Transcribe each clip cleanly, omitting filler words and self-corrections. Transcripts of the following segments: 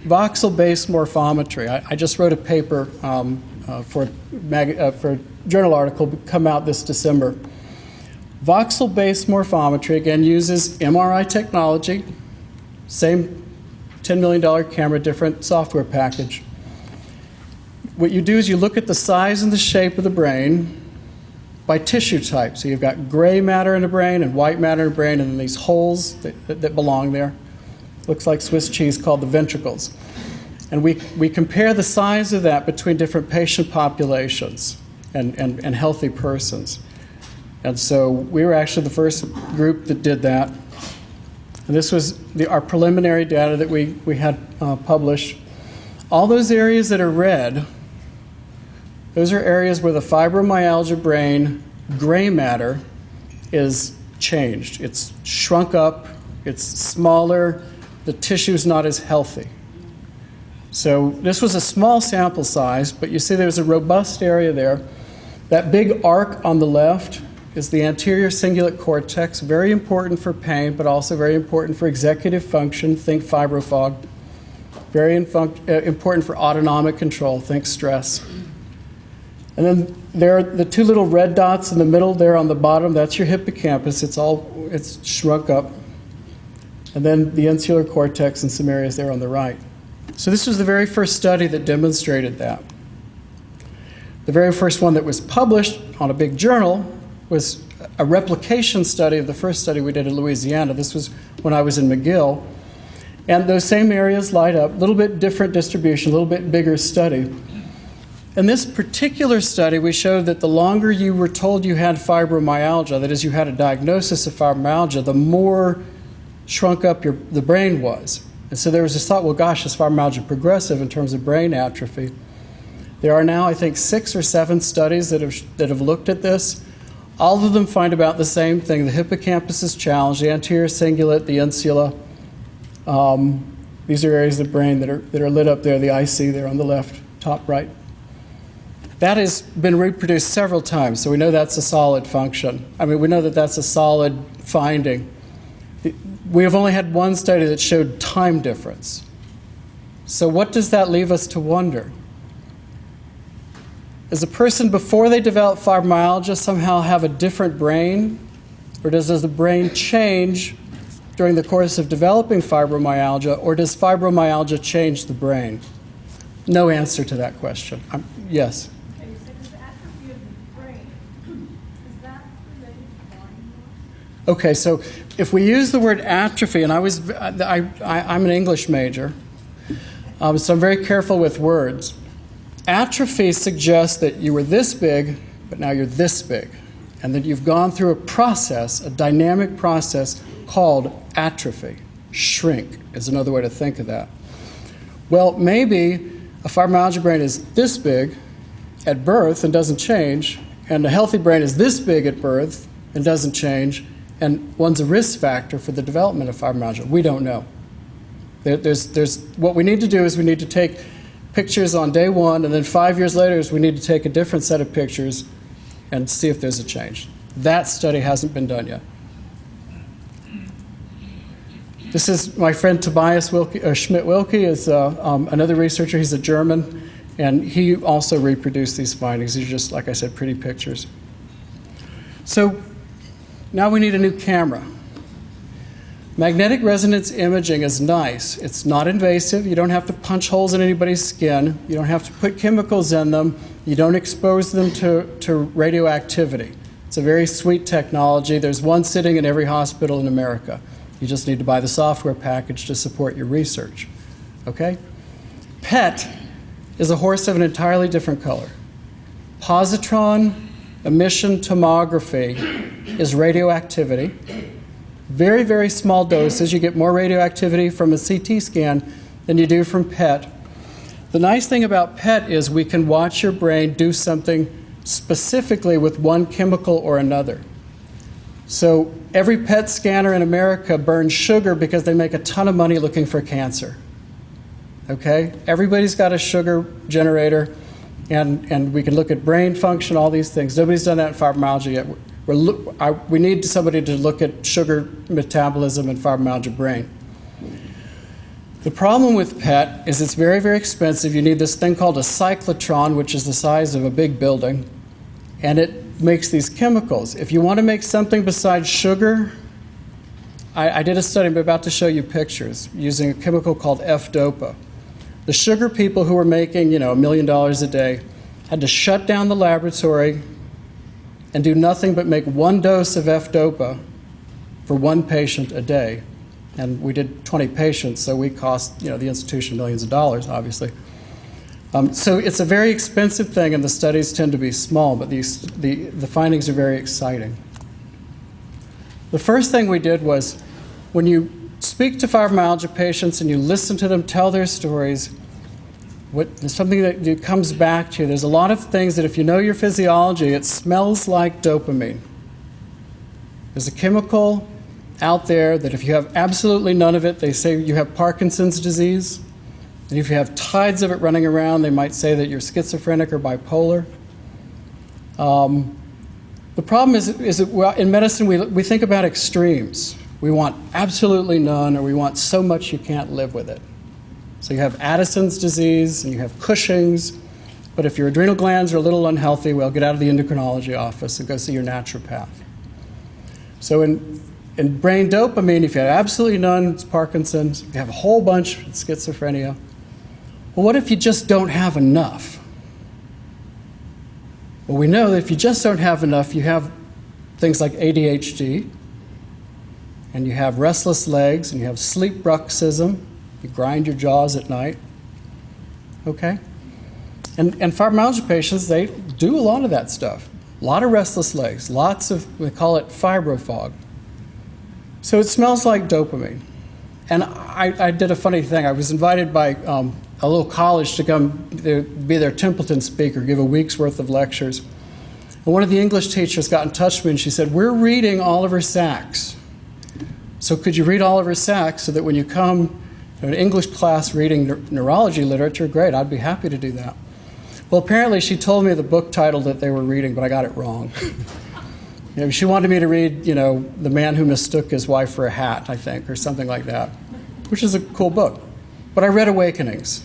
voxel-based morphometry. I just wrote a paper for a journal article come out this December. Voxel-based morphometry, again, uses MRI technology, same $10 million camera, different software package. What you do is you look at the size and the shape of the brain by tissue type. So you've got gray matter in the brain and white matter in the brain, and then these holes that belong there. Looks like Swiss cheese, called the ventricles. And we compare the size of that between different patient populations and healthy persons. And so we were actually the first group that did that. And this was our preliminary data that we had published. All those areas that are red, those are areas where the fibromyalgia brain gray matter is changed. It's shrunk up, it's smaller, the tissue's not as healthy. So this was a small sample size, but you see there's a robust area there. That big arc on the left is the anterior cingulate cortex, very important for pain, but also very important for executive function, think fibrofog. Very important for autonomic control, think stress. And then there are the two little red dots in the middle there on the bottom, that's your hippocampus, it's shrunk up. And then the insular cortex and some areas there on the right. So this was the very first study that demonstrated that. The very first one that was published on a big journal was a replication study of the first study we did in Louisiana. This was when I was in McGill. And those same areas light up, a little bit different distribution, a little bit bigger study. In this particular study, we showed that the longer you were told you had fibromyalgia, that is, you had a diagnosis of fibromyalgia, the more shrunk up the brain was. And so there was this thought, well, gosh, is fibromyalgia progressive in terms of brain atrophy? There are now, I think, 6 or 7 studies that have looked at this. All of them find about the same thing. The hippocampus is challenged, the anterior cingulate, the insula. These are areas of the brain that are lit up there, the IC there on the left, top right. That has been reproduced several times, so we know that's a solid function. I mean, we know that that's a solid finding. We have only had one study that showed time difference. So what does that leave us to wonder? Does a person before they develop fibromyalgia somehow have a different brain? Or does the brain change during the course of developing fibromyalgia, or does fibromyalgia change the brain? No answer to that question. Yes? Okay, you said the atrophy of the brain. Is that related to blindness? Okay, so if we use the word atrophy, and I'm an English major, so I'm very careful with words. Atrophy suggests that you were this big, but now you're this big, and that you've gone through a process, a dynamic process called atrophy. Shrink is another way to think of that. Well, maybe a fibromyalgia brain is this big at birth and doesn't change, and a healthy brain is this big at birth and doesn't change, and one's a risk factor for the development of fibromyalgia. We don't know. What we need to do is we need to take pictures on day 1, and then 5 years later we need to take a different set of pictures and see if there's a change. That study hasn't been done yet. This is my friend Tobias Schmidt-Wilke, is another researcher. He's a German, and he also reproduced these findings. These are just, like I said, pretty pictures. So now we need a new camera. Magnetic resonance imaging is nice. It's not invasive. You don't have to punch holes in anybody's skin. You don't have to put chemicals in them. You don't expose them to radioactivity. It's a very sweet technology. There's one sitting in every hospital in America. You just need to buy the software package to support your research. Okay? PET is a horse of an entirely different color. Positron emission tomography is radioactivity. Very, very small doses. You get more radioactivity from a CT scan than you do from PET. The nice thing about PET is we can watch your brain do something specifically with one chemical or another. So every PET scanner in America burns sugar because they make a ton of money looking for cancer. Okay? Everybody's got a sugar generator, and we can look at brain function, all these things. Nobody's done that in fibromyalgia yet. We need somebody to look at sugar metabolism in fibromyalgia brain. The problem with PET is it's very, very expensive. You need this thing called a cyclotron, which is the size of a big building, and it makes these chemicals. If you want to make something besides sugar, I did a study, I'm about to show you pictures, using a chemical called F-DOPA. The sugar people who were making, $1 million a day had to shut down the laboratory and do nothing but make one dose of F-DOPA for one patient a day. And we did 20 patients, so we cost the institution millions of dollars, obviously. So it's a very expensive thing, and the studies tend to be small, but the findings are very exciting. The first thing we did was, when you speak to fibromyalgia patients and you listen to them tell their stories, something that comes back to you, there's a lot of things that if you know your physiology, it smells like dopamine. There's a chemical out there that if you have absolutely none of it, they say you have Parkinson's disease. And if you have tides of it running around, they might say that you're schizophrenic or bipolar. The problem is that in medicine, we think about extremes. We want absolutely none, or we want so much you can't live with it. So you have Addison's disease, and you have Cushing's, but if your adrenal glands are a little unhealthy, well, get out of the endocrinology office and go see your naturopath. So in brain dopamine, if you have absolutely none, it's Parkinson's. If you have a whole bunch, it's schizophrenia. Well, what if you just don't have enough? Well, we know that if you just don't have enough, you have things like ADHD, and you have restless legs, and you have sleep bruxism. You grind your jaws at night. Okay? And fibromyalgia patients, they do a lot of that stuff. A lot of restless legs, lots of, we call it fibrofog. So it smells like dopamine. And I did a funny thing. I was invited by a little college to come be their Templeton speaker, give a week's worth of lectures. And one of the English teachers got in touch with me and she said, "We're reading Oliver Sacks. So could you read Oliver Sacks so that when you come to an English class reading neurology literature, great, I'd be happy to do that." Well, apparently she told me the book title that they were reading, but I got it wrong. She wanted me to read, The Man Who Mistook His Wife for a Hat, I think, or something like that, which is a cool book. But I read Awakenings.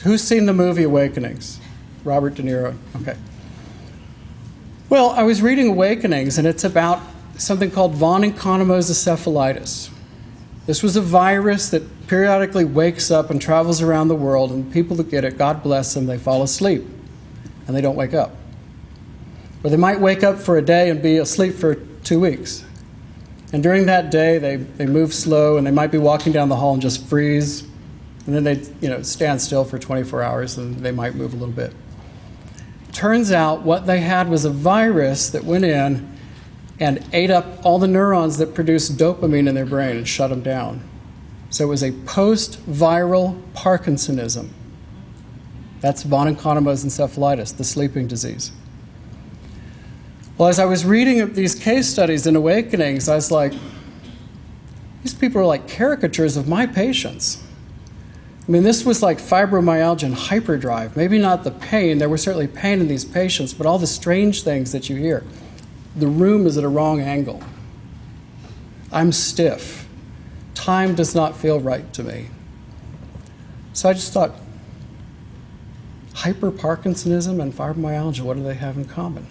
Who's seen the movie Awakenings? Robert De Niro. Okay. Well, I was reading Awakenings, and it's about something called von Economo's encephalitis. This was a virus that periodically wakes up and travels around the world, and people that get it, God bless them, they fall asleep, and they don't wake up. Or they might wake up for a day and be asleep for 2 weeks. And during that day, they move slow, and they might be walking down the hall and just freeze. And then they stand still for 24 hours, and they might move a little bit. Turns out what they had was a virus that went in and ate up all the neurons that produce dopamine in their brain and shut them down. So it was a post-viral Parkinsonism. That's von Economo's encephalitis, the sleeping disease. Well, as I was reading these case studies in Awakenings, I was like, these people are like caricatures of my patients. I mean, this was like fibromyalgia and hyperdrive. Maybe not the pain. There was certainly pain in these patients, but all the strange things that you hear. The room is at a wrong angle. I'm stiff. Time does not feel right to me. So I just thought, hyper-Parkinsonism and fibromyalgia, what do they have in common?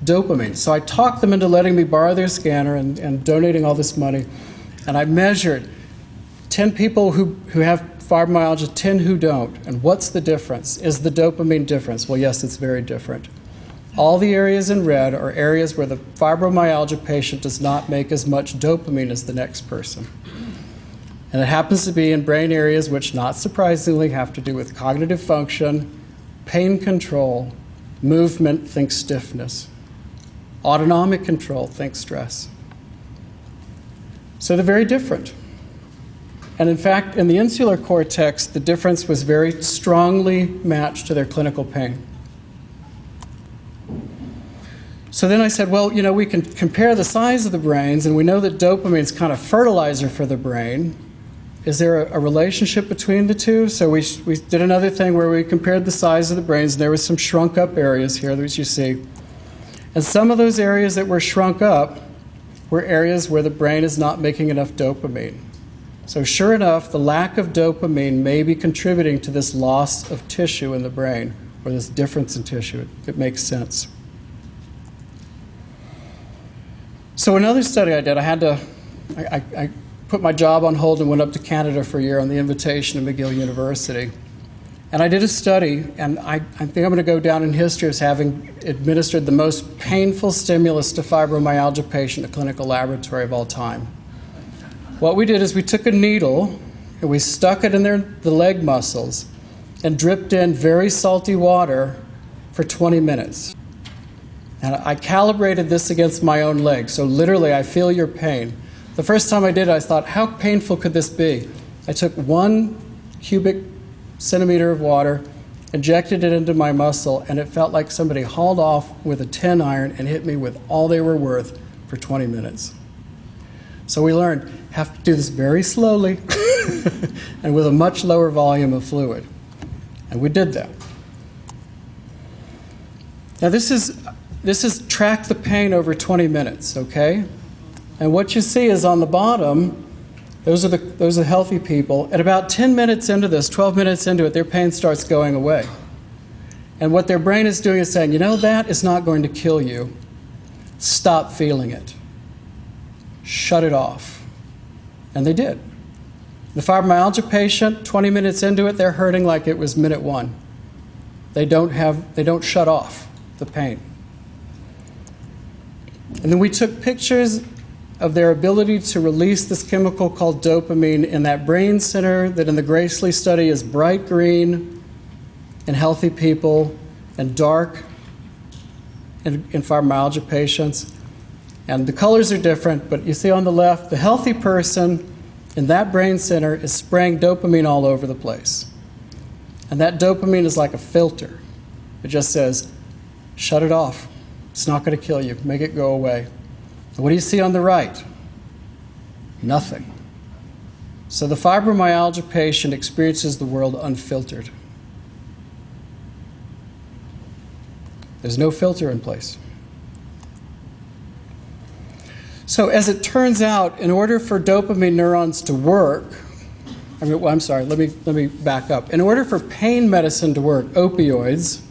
Dopamine. So I talked them into letting me borrow their scanner and donating all this money. And I measured 10 people who have fibromyalgia, 10 who don't. And what's the difference? Is the dopamine difference? Well, yes, it's very different. All the areas in red are areas where the fibromyalgia patient does not make as much dopamine as the next person. And it happens to be in brain areas which, not surprisingly, have to do with cognitive function, pain control, movement, think stiffness, autonomic control, think stress. So they're very different. And in fact, in the insular cortex, the difference was very strongly matched to their clinical pain. So then I said, well, we can compare the size of the brains, and we know that dopamine is kind of fertilizer for the brain. Is there a relationship between the two? So we did another thing where we compared the size of the brains, and there was some shrunk up areas here, that you see. And some of those areas that were shrunk up were areas where the brain is not making enough dopamine. So sure enough, the lack of dopamine may be contributing to this loss of tissue in the brain, or this difference in tissue. It makes sense. So another study I did, I put my job on hold and went up to Canada for a year on the invitation of McGill University. And I did a study, and I think I'm going to go down in history as having administered the most painful stimulus to fibromyalgia patient in a clinical laboratory of all time. What we did is we took a needle and we stuck it in the leg muscles and dripped in very salty water for 20 minutes. And I calibrated this against my own leg, so literally I feel your pain. The first time I did it, I thought, how painful could this be? I took 1 cubic centimeter of water, injected it into my muscle, and it felt like somebody hauled off with a 10 iron and hit me with all they were worth for 20 minutes. So we learned, have to do this very slowly and with a much lower volume of fluid. And we did that. Now this is track the pain over 20 minutes, okay? And what you see is on the bottom, those are healthy people. At about 10 minutes into this, 12 minutes into it, their pain starts going away. And what their brain is doing is saying, you know, that is not going to kill you. Stop feeling it. Shut it off. And they did. The fibromyalgia patient, 20 minutes into it, they're hurting like it was minute 1. They don't shut off the pain. And then we took pictures of their ability to release this chemical called dopamine in that brain center that in the Gracely study is bright green in healthy people and dark in fibromyalgia patients. And the colors are different, but you see on the left, the healthy person in that brain center is spraying dopamine all over the place. And that dopamine is like a filter. It just says, shut it off. It's not going to kill you. Make it go away. And what do you see on the right? Nothing. So the fibromyalgia patient experiences the world unfiltered. There's no filter in place. So as it turns out, in order for dopamine neurons to work, let me back up. In order for pain medicine to work, opioids,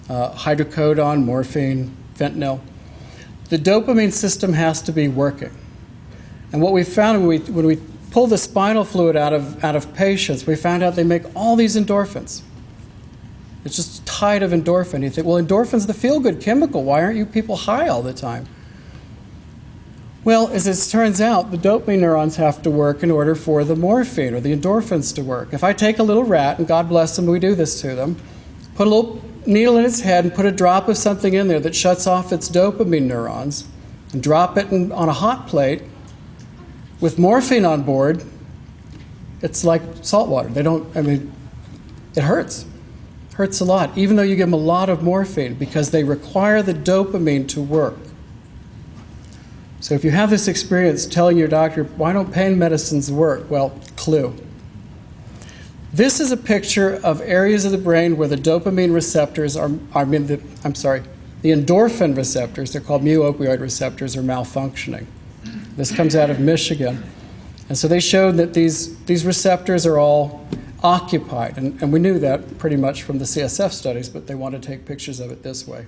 hydrocodone, morphine, fentanyl, the dopamine system has to be working. And what we found when we pull the spinal fluid out of patients, we found out they make all these endorphins. It's just a tide of endorphin. You think, well, endorphin's the feel-good chemical. Why aren't you people high all the time? Well, as it turns out, the dopamine neurons have to work in order for the morphine or the endorphins to work. If I take a little rat, and God bless them, we do this to them, put a little needle in its head and put a drop of something in there that shuts off its dopamine neurons, and drop it on a hot plate with morphine on board, it's like salt water. It hurts. It hurts a lot, even though you give them a lot of morphine, because they require the dopamine to work. So if you have this experience telling your doctor, why don't pain medicines work? Well, clue. This is a picture of areas of the brain where the dopamine receptors the endorphin receptors, they're called mu-opioid receptors, are malfunctioning. This comes out of Michigan. And so they showed that these receptors are all occupied. And we knew that pretty much from the CSF studies, but they wanted to take pictures of it this way.